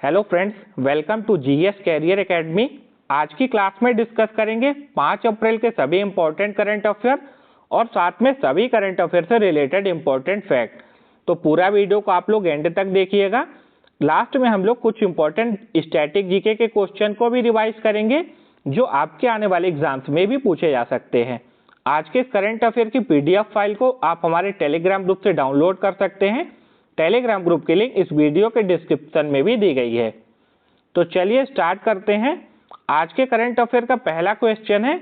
Hello friends, welcome to GS career academy. आज की class में डिस्कस करेंगे 5 अप्रैल के सभी इंपॉर्टेंट करंट अफेयर और साथ में सभी करंट अफेयर से रिलेटेड इंपॉर्टेंट फैक्ट। तो पूरा वीडियो को आप लोग एंड तक देखिएगा। लास्ट में हम लोग कुछ इंपॉर्टेंट स्टैटिक जीके के क्वेश्चन को भी रिवाइज करेंगे जो आपके आने वाले एग्जाम्स में भी पूछे जा सकते हैं। आज के करंट अफेयर की पीडीएफ फाइल को आप हमारे टेलीग्राम ग्रुप से डाउनलोड कर सकते हैं। टेलीग्राम ग्रुप की लिंक इस वीडियो के डिस्क्रिप्शन में भी दी गई है। तो चलिए स्टार्ट करते हैं। आज के करंट अफेयर का पहला क्वेश्चन है,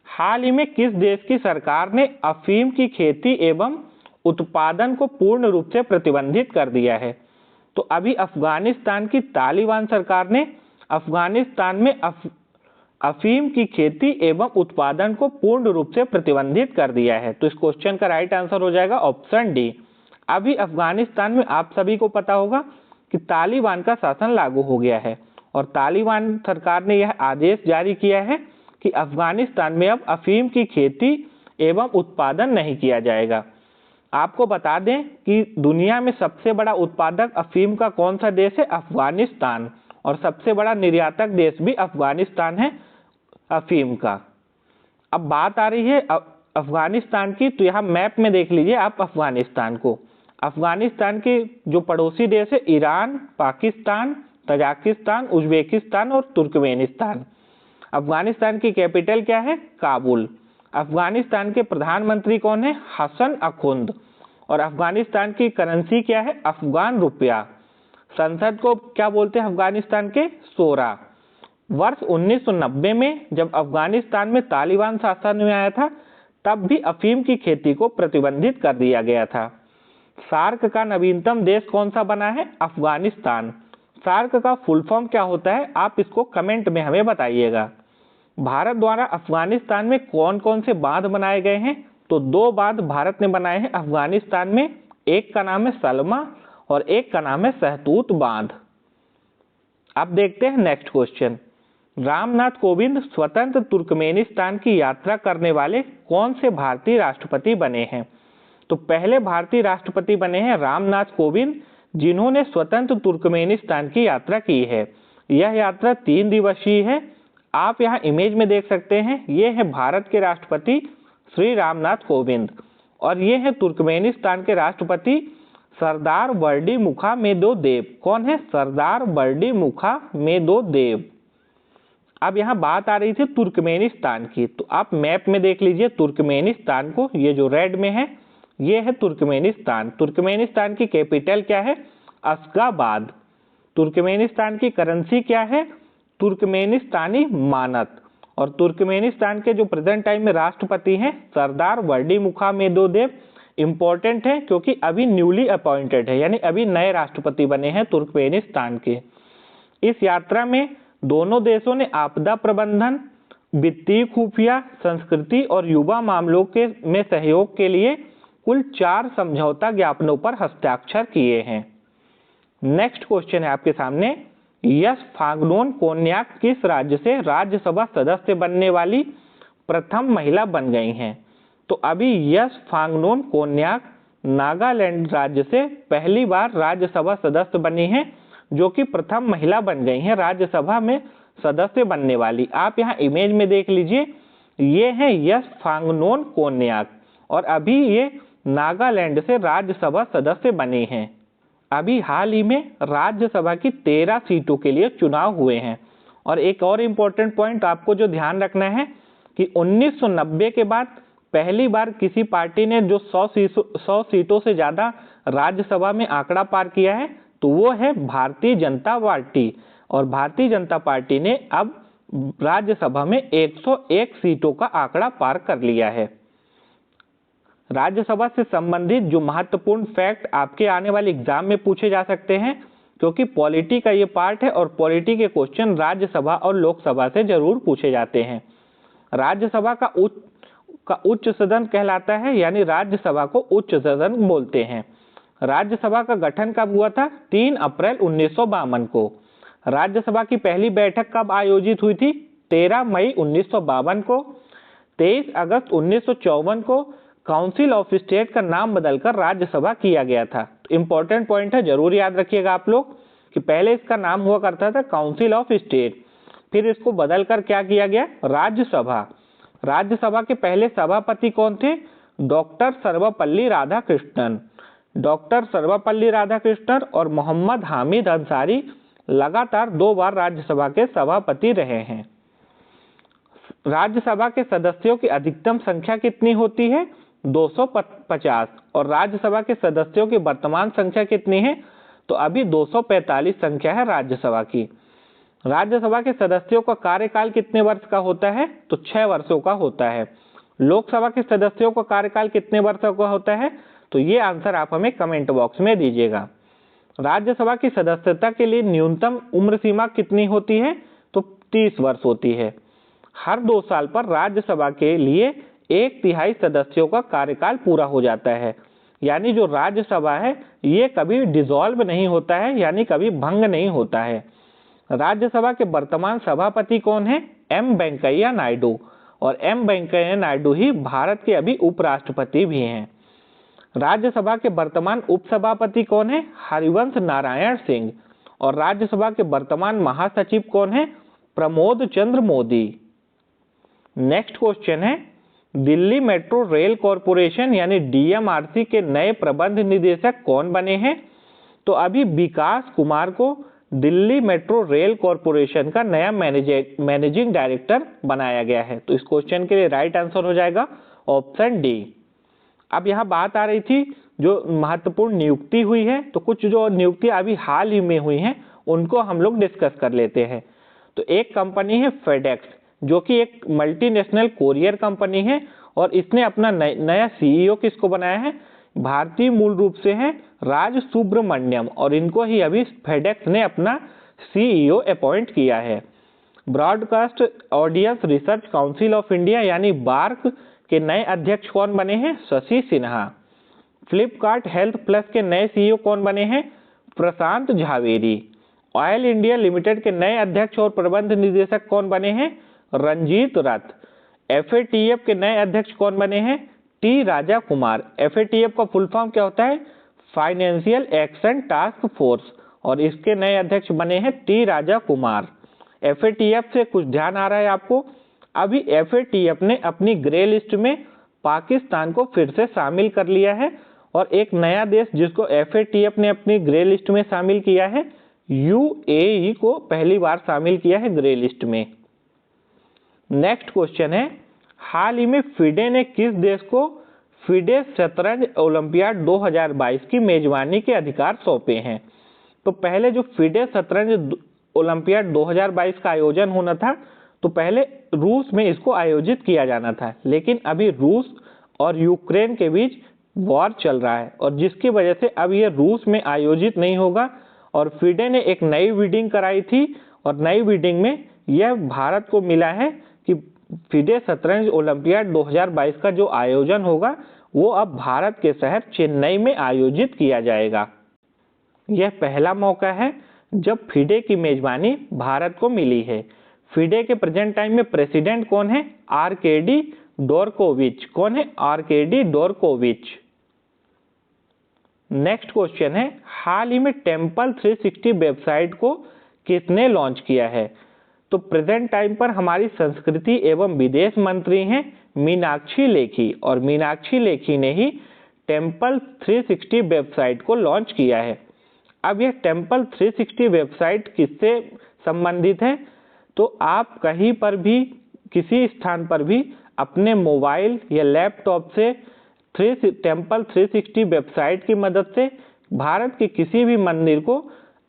हाल ही में किस देश की सरकार ने अफीम की खेती एवं उत्पादन को पूर्ण रूप से प्रतिबंधित कर दिया है? तो अभी अफगानिस्तान की तालिबान सरकार ने अफगानिस्तान में अफीम की खेती एवं उत्पादन को पूर्ण रूप से प्रतिबंधित कर दिया है। तो इस क्वेश्चन का राइट आंसर हो जाएगा ऑप्शन डी। अभी अफगानिस्तान में आप सभी को पता होगा कि तालिबान का शासन लागू हो गया है और तालिबान सरकार ने यह आदेश जारी किया है कि अफगानिस्तान में अब अफीम की खेती एवं उत्पादन नहीं किया जाएगा। आपको बता दें कि दुनिया में सबसे बड़ा उत्पादक अफीम का कौन सा देश है? अफगानिस्तान। और सबसे बड़ा निर्यातक देश भी अफगानिस्तान है अफीम का। अब बात आ रही है अफगानिस्तान की, तो यहाँ मैप में देख लीजिए आप अफगानिस्तान को। अफगानिस्तान के जो पड़ोसी देश है ईरान, पाकिस्तान, तजाकिस्तान, उज्बेकिस्तान और तुर्कमेनिस्तान। अफगानिस्तान की कैपिटल क्या है? काबुल। अफगानिस्तान के प्रधानमंत्री कौन है? हसन अखुंद। और अफगानिस्तान की करेंसी क्या है? अफगान रुपया। संसद को क्या बोलते हैं अफगानिस्तान के? शोरा। वर्ष 1990 में जब अफगानिस्तान में तालिबान शासन में आया था तब भी अफीम की खेती को प्रतिबंधित कर दिया गया था। सार्क का नवीनतम देश कौन सा बना है? अफगानिस्तान। सार्क का फुल फॉर्म क्या होता है? आप इसको कमेंट में हमें बताइएगा। भारत द्वारा अफगानिस्तान में कौन कौन से बांध बनाए गए हैं? तो 2 बांध भारत ने बनाए हैं अफगानिस्तान में। एक का नाम है सलमा और एक का नाम है सहतूत बांध। अब देखते हैं नेक्स्ट क्वेश्चन। रामनाथ कोविंद स्वतंत्र तुर्कमेनिस्तान की यात्रा करने वाले कौन से भारतीय राष्ट्रपति बने हैं? तो पहले भारतीय राष्ट्रपति बने हैं रामनाथ कोविंद, जिन्होंने स्वतंत्र तुर्कमेनिस्तान की यात्रा की है। यह यात्रा 3 दिवसीय है। आप यहाँ इमेज में देख सकते हैं, ये है भारत के राष्ट्रपति श्री रामनाथ कोविंद और ये है तुर्कमेनिस्तान के राष्ट्रपति सरदार बर्डीमुखामेदोव। कौन है? सरदार बर्डीमुखामेदोव। अब यहाँ बात आ रही थी तुर्कमेनिस्तान की, तो आप मैप में देख लीजिए तुर्कमेनिस्तान को। ये जो रेड में है ये है तुर्कमेनिस्तान। तुर्कमेनिस्तान की कैपिटल क्या है? अशगाबाद। तुर्कमेनिस्तान की करेंसी क्या है? तुर्कमेनिस्तानी मानत। और तुर्कमेनिस्तान के जो प्रेजेंट टाइम में राष्ट्रपति हैं सरदार बर्डीमुखामेदोव। इंपॉर्टेंट है क्योंकि अभी न्यूली अपॉइंटेड है, यानी अभी नए राष्ट्रपति बने हैं तुर्कमेनिस्तान के। इस यात्रा में दोनों देशों ने आपदा प्रबंधन, वित्तीय खुफिया, संस्कृति और युवा मामलों में सहयोग के लिए कुल 4 समझौता ज्ञापनों पर हस्ताक्षर किए हैं। नेक्स्ट क्वेश्चन है आपके सामने, यश फांगनोन कोन्याक किस राज्य से राज्यसभा सदस्य बनने वाली प्रथम महिला बन गई हैं? तो अभी यश फांगनोन कोन्याक नागालैंड राज्य से पहली बार राज्यसभा सदस्य बनी हैं, जो कि प्रथम महिला बन गई हैं राज्यसभा में सदस्य बनने वाली। आप यहाँ इमेज में देख लीजिए, ये है यश फांगनोन कोन्याक और अभी ये नागालैंड से राज्यसभा सदस्य बने हैं। अभी हाल ही में राज्यसभा की 13 सीटों के लिए चुनाव हुए हैं। और एक और इम्पोर्टेंट पॉइंट आपको जो ध्यान रखना है कि 1990 के बाद पहली बार किसी पार्टी ने जो 100 सीटों से ज्यादा राज्यसभा में आंकड़ा पार किया है तो वो है भारतीय जनता पार्टी। और भारतीय जनता पार्टी ने अब राज्यसभा में 101 सीटों का आंकड़ा पार कर लिया है। राज्यसभा से संबंधित जो महत्वपूर्ण फैक्ट आपके आने वाले एग्जाम में पूछे जा सकते हैं, क्योंकि पॉलिटी का ये पार्ट है और पॉलिटी के क्वेश्चन राज्यसभा और लोकसभा से जरूर पूछे जाते हैं। राज्यसभा का उच्च सदन कहलाता है, यानी राज्यसभा को उच्च सदन बोलते हैं। राज्यसभा का गठन कब हुआ था? 3 अप्रैल 1952 को। राज्यसभा की पहली बैठक कब आयोजित हुई थी? 13 मई 1952 को। 23 अगस्त 1954 को काउंसिल ऑफ स्टेट का नाम बदलकर राज्यसभा किया गया था। इंपॉर्टेंट पॉइंट है, जरूर याद रखिएगा आप लोग। कि पहले इसका नाम हुआ करता था काउंसिल ऑफ स्टेट, फिर इसको बदलकर क्या किया गया, राज्यसभा। राज्यसभा के पहले सभापति कौन थे, डॉक्टर सर्वपल्ली राधाकृष्णन। डॉक्टर सर्वपल्ली राधाकृष्णन और मोहम्मद हामिद अंसारी लगातार 2 बार राज्यसभा के सभापति रहे हैं। राज्यसभा के सदस्यों की अधिकतम संख्या कितनी होती है, 250, और राज्यसभा के सदस्यों की वर्तमान संख्या कितनी है, तो अभी 245 संख्या है राज्यसभा की। राज्यसभा के सदस्यों का कार्यकाल कितने वर्ष का होता है, तो 6 वर्षों का होता है। लोकसभा के सदस्यों का कार्यकाल कितने वर्षों का होता है, तो ये आंसर आप हमें कमेंट बॉक्स में दीजिएगा। राज्यसभा की सदस्यता के लिए न्यूनतम उम्र सीमा कितनी होती है, तो 30 वर्ष होती है। हर 2 साल पर राज्यसभा के लिए 1/3 सदस्यों का कार्यकाल पूरा हो जाता है, यानी जो राज्यसभा है ये कभी डिसॉल्व नहीं होता है, यानी कभी भंग नहीं होता है। राज्यसभा के वर्तमान सभापति कौन है, एम वेंकैया नायडू, और एम वेंकैया नायडू ही भारत के अभी उपराष्ट्रपति भी हैं। राज्यसभा के वर्तमान उपसभापति कौन है, हरिवंश नारायण सिंह, और राज्यसभा के वर्तमान महासचिव कौन है, प्रमोद चंद्र मोदी। नेक्स्ट क्वेश्चन है, दिल्ली मेट्रो रेल कॉरपोरेशन यानी डीएमआरसी के नए प्रबंध निदेशक कौन बने हैं, तो अभी विकास कुमार को दिल्ली मेट्रो रेल कॉरपोरेशन का नया मैनेजिंग डायरेक्टर बनाया गया है। तो इस क्वेश्चन के लिए राइट आंसर हो जाएगा ऑप्शन डी। अब यहाँ बात आ रही थी जो महत्वपूर्ण नियुक्ति हुई है, तो कुछ जो नियुक्ति अभी हाल ही में हुई हैं उनको हम लोग डिस्कस कर लेते हैं। तो एक कंपनी है फेडेक्स, जो कि एक मल्टीनेशनल कोरियर कंपनी है, और इसने अपना नया सीईओ किसको बनाया है, भारतीय मूल रूप से है राज सुब्रमण्यम, और इनको ही अभी फेडेक्स ने अपना सीईओ अपॉइंट किया है। Broadcast audience research council of India यानी बार्क के नए अध्यक्ष कौन बने हैं, शशि सिन्हा। फ्लिपकार्ट हेल्थ प्लस के नए सीईओ कौन बने हैं, प्रशांत झावेरी। ऑयल इंडिया लिमिटेड के नए अध्यक्ष और प्रबंध निदेशक कौन बने हैं, रंजीत रथ। एफएटीएफ के नए अध्यक्ष कौन बने हैं, टी राजा कुमार। एफएटीएफ का फुल फॉर्म क्या होता है, फाइनेंशियल एक्शन टास्क फोर्स, और इसके नए अध्यक्ष बने हैं टी राजा कुमार। एफएटीएफ से कुछ ध्यान आ रहा है आपको, अभी एफएटीएफ ने अपनी ग्रे लिस्ट में पाकिस्तान को फिर से शामिल कर लिया है, और एक नया देश जिसको एफएटीएफ ने अपनी ग्रे लिस्ट में शामिल किया है, यूएई को पहली बार शामिल किया है ग्रे लिस्ट में। नेक्स्ट क्वेश्चन है, हाल ही में फिडे ने किस देश को फिडे शतरंज ओलंपियाड 2022 की मेजबानी के अधिकार सौंपे हैं। तो पहले जो फिडे शतरंज ओलंपियाड 2022 का आयोजन होना था, तो पहले रूस में इसको आयोजित किया जाना था, लेकिन अभी रूस और यूक्रेन के बीच वॉर चल रहा है, और जिसकी वजह से अब ये रूस में आयोजित नहीं होगा। और फिडे ने एक नई बिडिंग कराई थी, और नई बिडिंग में यह भारत को मिला है कि फिडे शतरंज ओलंपियाड 2022 का जो आयोजन होगा वो अब भारत के शहर चेन्नई में आयोजित किया जाएगा। यह पहला मौका है जब फिडे की मेजबानी भारत को मिली है। फिडे के प्रेजेंट टाइम में प्रेसिडेंट कौन है, आरकेडी डोरकोविच। कौन है, आरकेडी डोरकोविच। नेक्स्ट क्वेश्चन है, हाल ही में टेम्पल 360 वेबसाइट को किसने लॉन्च किया है। तो प्रेजेंट टाइम पर हमारी संस्कृति एवं विदेश मंत्री हैं मीनाक्षी लेखी, और मीनाक्षी लेखी ने ही टेम्पल 360 वेबसाइट को लॉन्च किया है। अब यह टेम्पल 360 वेबसाइट किससे संबंधित है, तो आप कहीं पर भी किसी स्थान पर भी अपने मोबाइल या लैपटॉप से टेम्पल 360 वेबसाइट की मदद से भारत के किसी भी मंदिर को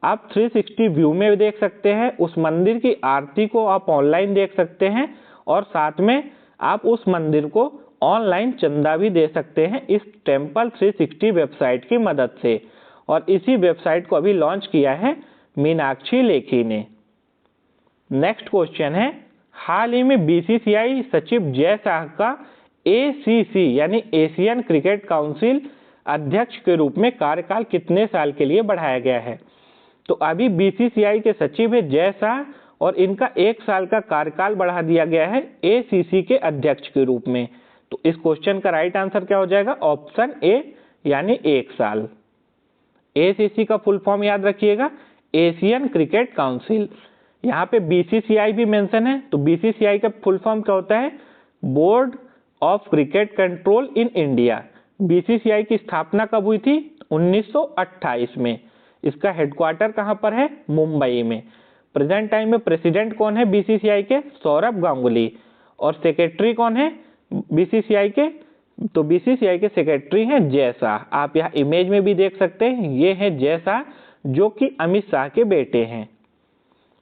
आप 360 व्यू में देख सकते हैं। उस मंदिर की आरती को आप ऑनलाइन देख सकते हैं, और साथ में आप उस मंदिर को ऑनलाइन चंदा भी दे सकते हैं इस टेम्पल 360 वेबसाइट की मदद से। और इसी वेबसाइट को अभी लॉन्च किया है मीनाक्षी लेखी ने। नेक्स्ट क्वेश्चन है, हाल ही में बीसीसीआई सचिव जय शाह का एसीसी यानी एशियन क्रिकेट काउंसिल अध्यक्ष के रूप में कार्यकाल कितने साल के लिए बढ़ाया गया है। तो अभी बीसीसीआई के सचिव है जय शाह, और इनका 1 साल का कार्यकाल बढ़ा दिया गया है एसीसी के अध्यक्ष के रूप में। तो इस क्वेश्चन का राइट आंसर क्या हो जाएगा, ऑप्शन ए यानी 1 साल। एसीसी का फुल फॉर्म याद रखिएगा, एशियन क्रिकेट काउंसिल। यहाँ पे बीसीसीआई भी मेंशन है, तो बीसीसीआई का फुल फॉर्म क्या होता है? Board of cricket control in India. BCCI की स्थापना कब हुई थी? 1928 में। इसका हेडक्वार्टर कहाँ पर है? मुंबई में। प्रेजेंट टाइम में प्रेसिडेंट कौन है बीसीसीआई के? सौरभ गांगुली। और सेक्रेटरी कौन है बीसीसीआई के? तो बीसीसीआई के सेक्रेटरी हैं जय शाह। आप यहाँ इमेज में भी देख सकते हैं, ये हैं जय शाह जो कि अमित शाह के बेटे हैं।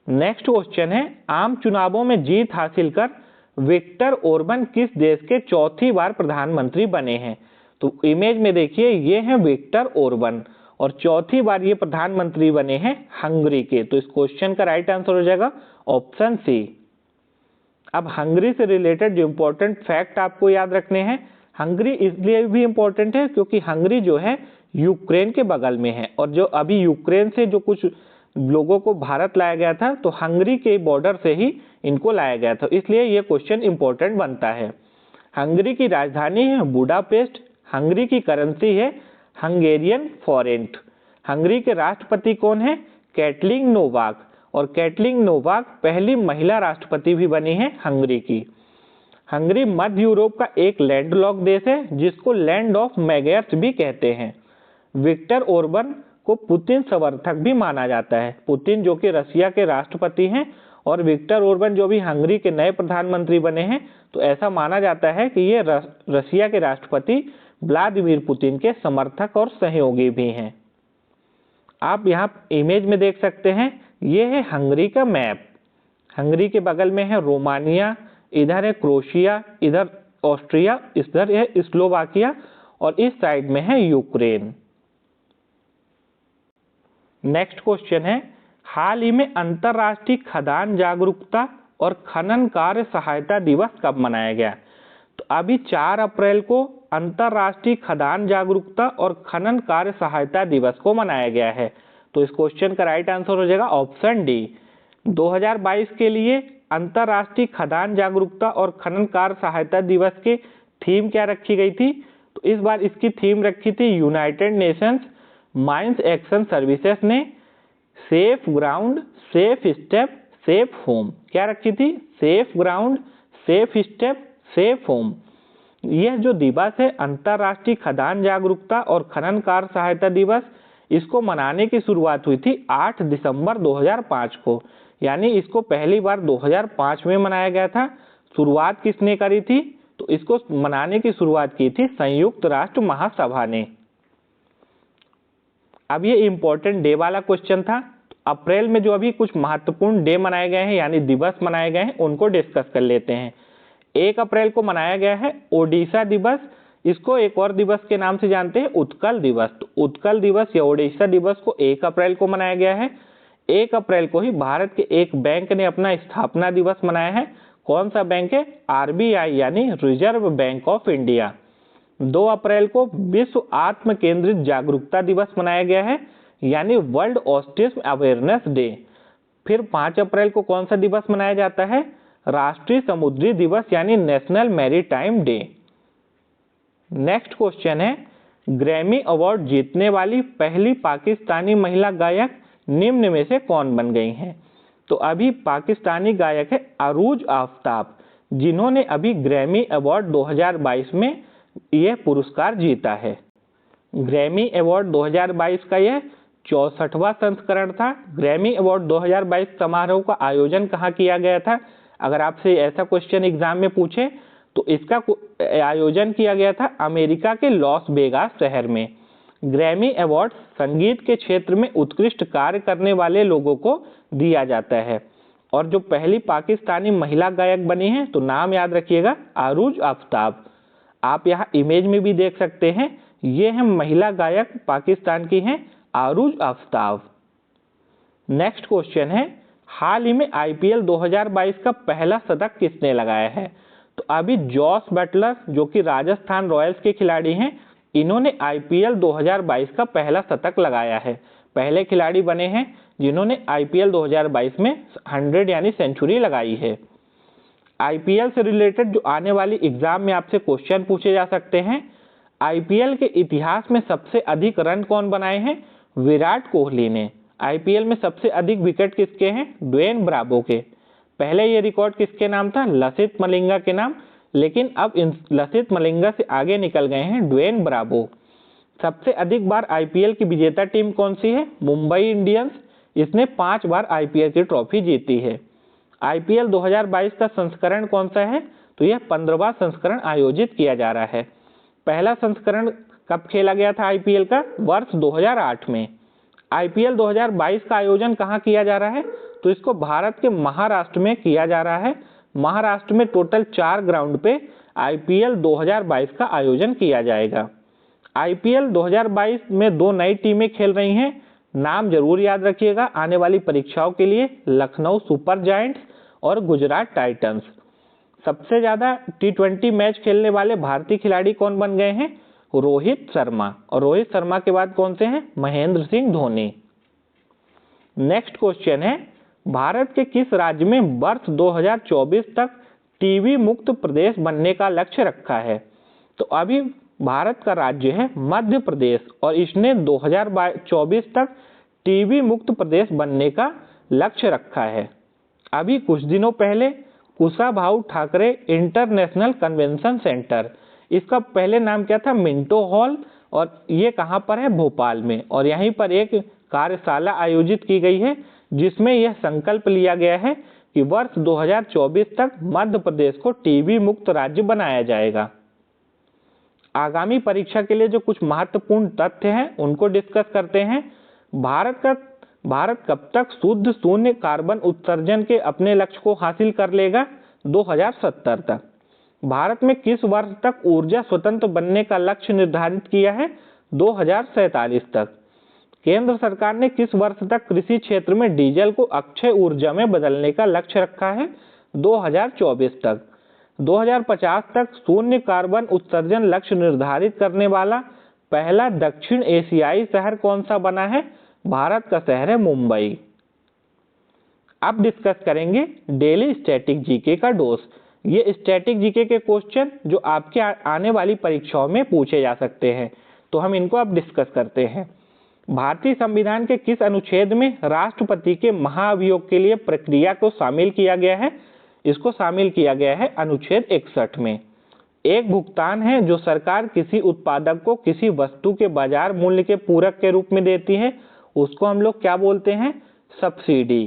नेक्स्ट क्वेश्चन है, आम चुनावों में जीत हासिल कर विक्टर ओर्बन किस देश के चौथी बार प्रधानमंत्री बने हैं? तो इमेज में देखिए, ये हैं विक्टर ओर्बन और चौथी बार ये प्रधानमंत्री बने हैं हंगरी के। तो इस क्वेश्चन का राइट आंसर हो जाएगा ऑप्शन सी। अब हंगरी से रिलेटेड जो इंपॉर्टेंट फैक्ट आपको याद रखने हैं, हंगरी इसलिए भी इंपॉर्टेंट है क्योंकि हंगरी जो है यूक्रेन के बगल में है, और जो अभी यूक्रेन से जो कुछ लोगों को भारत लाया गया था, तो हंगरी के बॉर्डर से ही इनको लाया गया था, इसलिए ये क्वेश्चन इंपॉर्टेंट बनता है। हंगरी की राजधानी है बुडापेस्ट। हंगरी की करेंसी है हंगेरियन फॉरेंट। हंगरी के राष्ट्रपति कौन है? Katalin Novak. और कैटलिन नोवाक पहली महिला राष्ट्रपति भी बनी है हंगरी की। हंगरी मध्य यूरोप का एक लैंडलॉक देश है जिसको लैंड ऑफ मैगर्स भी कहते हैं। विक्टर ओर्बन को पुतिन समर्थक भी माना जाता है। पुतिन जो कि रशिया के राष्ट्रपति हैं और विक्टर ओर्बन जो भी हंगरी के नए प्रधानमंत्री बने हैं, तो ऐसा माना जाता है कि ये रशिया के राष्ट्रपति व्लादिमीर पुतिन के समर्थक और सहयोगी भी हैं। आप यहाँ इमेज में देख सकते हैं, ये है हंगरी का मैप। हंगरी के बगल में है रोमानिया, इधर है क्रोएशिया, इधर ऑस्ट्रिया, इधर है स्लोवाकिया और इस साइड में है यूक्रेन। नेक्स्ट क्वेश्चन है, हाल ही में अंतरराष्ट्रीय खदान जागरूकता और खनन कार्य सहायता दिवस कब मनाया गया? तो अभी 4 अप्रैल को अंतरराष्ट्रीय खदान जागरूकता और खनन कार्य सहायता दिवस को मनाया गया है। तो इस क्वेश्चन का राइट आंसर हो जाएगा ऑप्शन डी। 2022 के लिए अंतरराष्ट्रीय खदान जागरूकता और खनन कार्य सहायता दिवस के थीम क्या रखी गई थी? तो इस बार इसकी थीम रखी थी United Nations Mines Action Services ने safe ground safe step safe home. क्या रखी थी? Safe ground safe step safe home. यह जो दिवस है अंतरराष्ट्रीय खदान जागरूकता और खनन कार्य सहायता दिवस, इसको मनाने की शुरुआत हुई थी 8 दिसंबर 2005 को, यानी इसको पहली बार 2005 में मनाया गया था। शुरुआत किसने करी थी? तो इसको मनाने की शुरुआत की थी संयुक्त राष्ट्र महासभा ने। अब ये इंपॉर्टेंट डे वाला क्वेश्चन था। अप्रैल में जो अभी कुछ महत्वपूर्ण डे मनाए गए हैं यानी दिवस मनाए गए हैं, उनको डिस्कस कर लेते हैं। 1 अप्रैल को मनाया गया है ओडिशा दिवस। इसको एक और दिवस के नाम से जानते हैं, उत्कल दिवस। तो उत्कल दिवस या ओडिशा दिवस को 1 अप्रैल को मनाया गया है। 1 अप्रैल को ही भारत के एक बैंक ने अपना स्थापना दिवस मनाया है। कौन सा बैंक है? आरबीआई यानी रिजर्व बैंक ऑफ इंडिया। 2 अप्रैल को विश्व आत्म केंद्रित जागरूकता दिवस मनाया गया है यानी वर्ल्ड ऑटिज्म अवेयरनेस डे। फिर 5 अप्रैल को कौन सा दिवस मनाया जाता है? राष्ट्रीय समुद्री दिवस यानी national maritime day. Next question है, ग्रैमी अवार्ड जीतने वाली पहली पाकिस्तानी महिला गायक निम्न में से कौन बन गई हैं? तो अभी पाकिस्तानी गायक है अरूज आफ्ताब, जिन्होंने अभी ग्रैमी अवार्ड 2022 में यह पुरस्कार जीता है। ग्रैमी अवार्ड 2022 का यह 64वां संस्करण था। ग्रैमी अवार्ड 2022 समारोह का आयोजन कहाँ किया गया था? अगर आपसे ऐसा क्वेश्चन एग्जाम में पूछे तो इसका आयोजन किया गया था अमेरिका के लॉस वेगास शहर में। ग्रैमी अवार्ड संगीत के क्षेत्र में उत्कृष्ट कार्य करने वाले लोगों को दिया जाता है। और जो पहली पाकिस्तानी महिला गायक बनी है, तो नाम याद रखिएगा अरूज आफ्ताब। आप यहाँ इमेज में भी देख सकते हैं, ये है महिला गायक पाकिस्तान की हैं अरूज आफ्ताब। नेक्स्ट क्वेश्चन है, हाल ही में आईपीएल 2022 का पहला शतक किसने लगाया है? तो अभी जॉस बटलर जो कि राजस्थान रॉयल्स के खिलाड़ी हैं, इन्होंने आईपीएल 2022 का पहला शतक लगाया है। पहले खिलाड़ी बने हैं जिन्होंने आईपीएल 2022 में 100 यानी सेंचुरी लगाई है। आईपीएल से रिलेटेड जो आने वाली एग्जाम में आपसे क्वेश्चन पूछे जा सकते हैं, आईपीएल के इतिहास में सबसे अधिक रन कौन बनाए हैं? विराट कोहली ने। आईपीएल में सबसे अधिक विकेट किसके हैं? ड्वेन ब्रावो के। पहले ये रिकॉर्ड किसके नाम था? लसित मलिंगा के नाम, लेकिन अब लसित मलिंगा से आगे निकल गए हैं ड्वेन ब्रावो। सबसे अधिक बार आईपीएल की विजेता टीम कौन सी है? मुंबई इंडियंस। इसने 5 बार आईपीएल की ट्रॉफी जीती है। आईपीएल 2022 का संस्करण कौन सा है? तो यह 15वां संस्करण आयोजित किया जा रहा है। पहला संस्करण कब खेला गया था आईपीएल का? वर्ष 2008 में। आईपीएल 2022 का आयोजन कहाँ किया जा रहा है? तो इसको भारत के महाराष्ट्र में किया जा रहा है। महाराष्ट्र में टोटल 4 ग्राउंड पे आईपीएल 2022 का आयोजन किया जाएगा। आईपीएल 2022 में 2 नई टीमें खेल रही हैं। नाम जरूर याद रखिएगा आने वाली परीक्षाओं के लिए, लखनऊ सुपर जायंट्स और गुजरात टाइटंस। सबसे ज्यादा T20 मैच खेलने वाले भारतीय खिलाड़ी कौन बन गए हैं? रोहित शर्मा। और रोहित शर्मा के बाद कौन से हैं? महेंद्र सिंह धोनी। नेक्स्ट क्वेश्चन है, भारत के किस राज्य में वर्ष 2024 तक टीबी मुक्त प्रदेश बनने का लक्ष्य रखा है? तो अभी भारत का राज्य है मध्य प्रदेश और इसने 2024 तक टीबी मुक्त प्रदेश बनने का लक्ष्य रखा है। अभी कुछ दिनों पहले Kushabhau Thackeray international convention centre, इसका पहले नाम क्या था? मिंटो हॉल, और ये कहाँ पर है? भोपाल में। और यहीं पर एक कार्यशाला आयोजित की गई है जिसमें यह संकल्प लिया गया है कि वर्ष 2024 तक मध्य प्रदेश को टीबी मुक्त राज्य बनाया जाएगा। आगामी परीक्षा के लिए जो कुछ महत्वपूर्ण तथ्य हैं उनको डिस्कस करते हैं। भारत कब तक शुद्ध शून्य कार्बन उत्सर्जन के अपने लक्ष्य को हासिल कर लेगा? 2070 तक। भारत में किस वर्ष तक ऊर्जा स्वतंत्र बनने का लक्ष्य निर्धारित किया है? 2047 तक। केंद्र सरकार ने किस वर्ष तक कृषि क्षेत्र में डीजल को अक्षय ऊर्जा में बदलने का लक्ष्य रखा है? 2024 तक। 2050 तक शून्य कार्बन उत्सर्जन लक्ष्य निर्धारित करने वाला पहला दक्षिण एशियाई शहर कौन सा बना है? भारत का शहर है मुंबई। अब डिस्कस करेंगे डेली स्टैटिक जीके का डोज। ये स्टैटिक जीके के क्वेश्चन जो आपके आने वाली परीक्षाओं में पूछे जा सकते हैं, तो हम इनको अब डिस्कस करते हैं। भारतीय संविधान के किस अनुच्छेद में राष्ट्रपति के महाभियोग के लिए प्रक्रिया को शामिल किया गया है? इसको शामिल किया गया है अनुच्छेद 61 में। एक भुगतान है जो सरकार किसी उत्पादक को किसी वस्तु के बाजार मूल्य के पूरक के रूप में देती है, उसको हम लोग क्या बोलते हैं? सब्सिडी।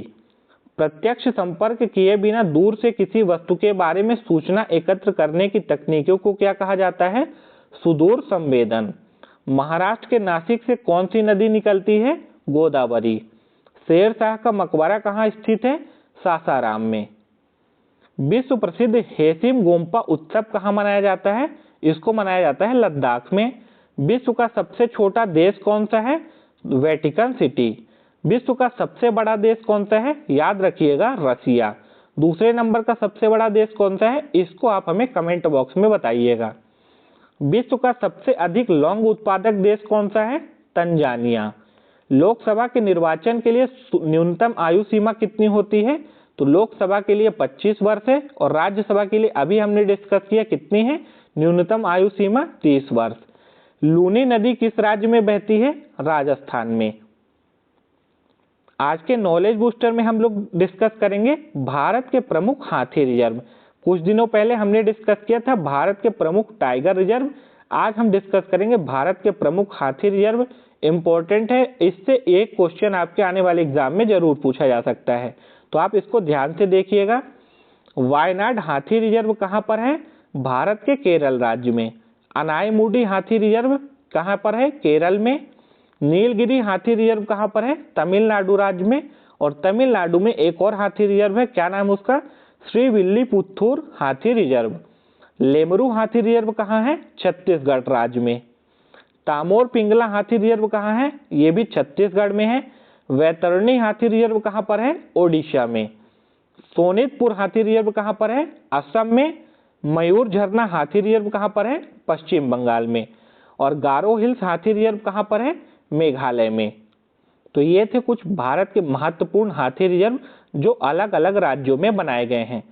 प्रत्यक्ष संपर्क किए बिना दूर से किसी वस्तु के बारे में सूचना एकत्र करने की तकनीकों को क्या कहा जाता है? सुदूर संवेदन। महाराष्ट्र के नासिक से कौन सी नदी निकलती है? गोदावरी। शेर शाह का मकबरा कहाँ स्थित है? सासाराम में। विश्व प्रसिद्ध हेसिम गोम्पा उत्सव कहाँ मनाया जाता है? इसको मनाया जाता है लद्दाख में। विश्व का सबसे छोटा देश कौन सा है? Vatican city. विश्व का सबसे बड़ा देश कौन सा है? याद रखिएगा रसिया। दूसरे नंबर का सबसे बड़ा देश कौन सा है? इसको आप हमें कमेंट बॉक्स में बताइएगा। विश्व का सबसे अधिक लौंग उत्पादक देश कौन सा है? तंजानिया। लोकसभा के निर्वाचन के लिए न्यूनतम आयु सीमा कितनी होती है? तो लोकसभा के लिए 25 वर्ष है और राज्यसभा के लिए अभी हमने डिस्कस किया कितनी है? न्यूनतम आयु सीमा 30 वर्ष। लूनी नदी किस राज्य में बहती है? राजस्थान में। आज के नॉलेज बूस्टर में हम लोग डिस्कस करेंगे भारत के प्रमुख हाथी रिजर्व। कुछ दिनों पहले हमने डिस्कस किया था भारत के प्रमुख टाइगर रिजर्व। आज हम डिस्कस करेंगे भारत के प्रमुख हाथी रिजर्व। इंपॉर्टेंट है, इससे एक क्वेश्चन आपके आने वाले एग्जाम में जरूर पूछा जा सकता है, तो आप इसको ध्यान से देखिएगा। वायनाड हाथी रिजर्व कहाँ पर है? भारत के केरल राज्य में। अनाईमुडी हाथी रिजर्व कहाँ पर है? केरल में। नीलगिरी हाथी रिजर्व कहाँ पर है? तमिलनाडु राज्य में। और तमिलनाडु में एक और हाथी रिजर्व है, क्या नाम उसका? श्रीविल्लीपुत्तूर हाथी रिजर्व। लेमरू हाथी रिजर्व कहाँ है? छत्तीसगढ़ राज्य में। तामोर पिंगला हाथी रिजर्व कहाँ है? ये भी छत्तीसगढ़ में है। वैतरणी हाथी रिजर्व कहाँ पर है? ओडिशा में। सोनितपुर हाथी रिजर्व कहाँ पर है? असम में। मयूर झरना हाथी रिजर्व कहाँ पर है? पश्चिम बंगाल में। और गारो हिल्स हाथी रिजर्व कहाँ पर है? मेघालय में। तो ये थे कुछ भारत के महत्वपूर्ण हाथी रिजर्व जो अलग अलग राज्यों में बनाए गए हैं।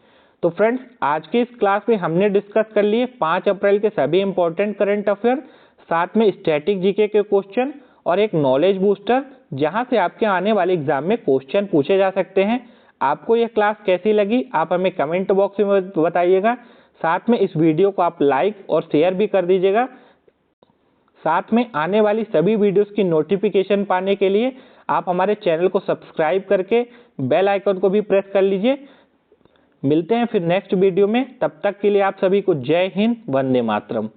तो फ्रेंड्स, आज की इस क्लास में हमने डिस्कस कर लिए 5 अप्रैल के सभी इंपॉर्टेंट करंट अफेयर, साथ में स्टैटिक जीके के क्वेश्चन और एक नॉलेज बूस्टर जहां से आपके आने वाले एग्जाम में क्वेश्चन पूछे जा सकते हैं। आपको यह क्लास कैसी लगी आप हमें कमेंट बॉक्स में बताइएगा। साथ में इस वीडियो को आप लाइक और शेयर भी कर दीजिएगा। साथ में आने वाली सभी वीडियोस की नोटिफिकेशन पाने के लिए आप हमारे चैनल को सब्सक्राइब करके बेल आइकन को भी प्रेस कर लीजिए। मिलते हैं फिर नेक्स्ट वीडियो में, तब तक के लिए आप सभी को जय हिंद, वंदे मातरम।